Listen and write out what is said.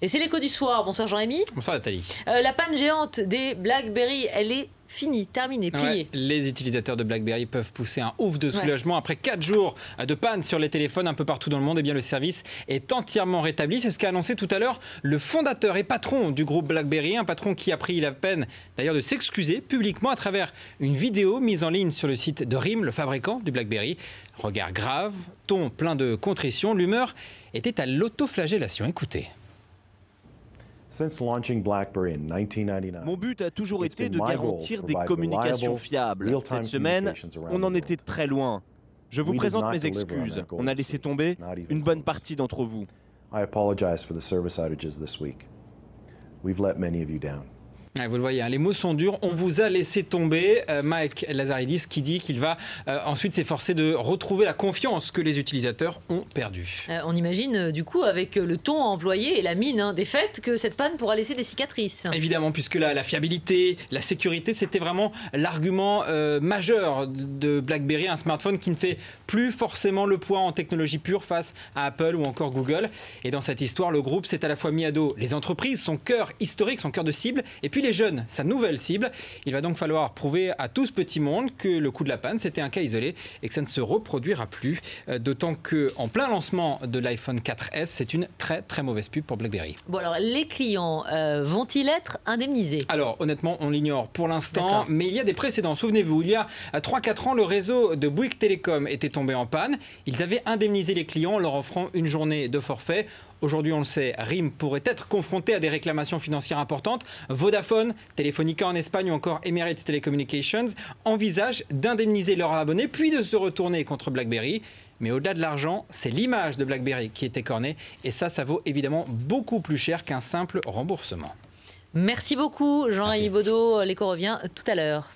Et c'est l'écho du soir. Bonsoir Jean-Rémy. Bonsoir Nathalie. La panne géante des BlackBerry, elle est finie, terminée, pliée. Ouais, les utilisateurs de BlackBerry peuvent pousser un ouf de soulagement. Après 4 jours de panne sur les téléphones un peu partout dans le monde, eh bien le service est entièrement rétabli. C'est ce qu'a annoncé tout à l'heure le fondateur et patron du groupe BlackBerry, un patron qui a pris la peine d'ailleurs de s'excuser publiquement à travers une vidéo mise en ligne sur le site de RIM, le fabricant du BlackBerry. Regard grave, ton plein de contrition, l'humeur était à l'autoflagellation. Écoutez. Mon but a toujours été de garantir des communications fiables. Cette semaine, on en était très loin. Je vous présente mes excuses. On a laissé tomber une bonne partie d'entre vous. Vous le voyez, hein, les mots sont durs. On vous a laissé tomber. Mike Lazaridis qui dit qu'il va ensuite s'efforcer de retrouver la confiance que les utilisateurs ont perdue. On imagine du coup avec le ton employé et la mine des faits que cette panne pourra laisser des cicatrices. Évidemment, puisque la fiabilité, la sécurité, c'était vraiment l'argument majeur de BlackBerry, un smartphone qui ne fait plus forcément le poids en technologie pure face à Apple ou encore Google. Et dans cette histoire, le groupe s'est à la fois mis à dos les entreprises, son cœur historique, son cœur de cible, et puis les jeunes, sa nouvelle cible. Il va donc falloir prouver à tout ce petit monde que le coup de la panne, c'était un cas isolé et que ça ne se reproduira plus. D'autant qu'en plein lancement de l'iPhone 4S, c'est une très très mauvaise pub pour BlackBerry. Bon alors, les clients vont-ils être indemnisés? Alors honnêtement, on l'ignore pour l'instant, mais il y a des précédents. Souvenez-vous, il y a 3-4 ans, le réseau de Bouygues Télécom était tombé en panne. Ils avaient indemnisé les clients en leur offrant une journée de forfait. Aujourd'hui, on le sait, RIM pourrait être confronté à des réclamations financières importantes. Vodafone, Telefonica en Espagne ou encore Emirates Telecommunications envisagent d'indemniser leurs abonnés puis de se retourner contre BlackBerry. Mais au-delà de l'argent, c'est l'image de BlackBerry qui est écornée. Et ça vaut évidemment beaucoup plus cher qu'un simple remboursement. Merci beaucoup Jean-Rémy Baudot. L'écho revient tout à l'heure.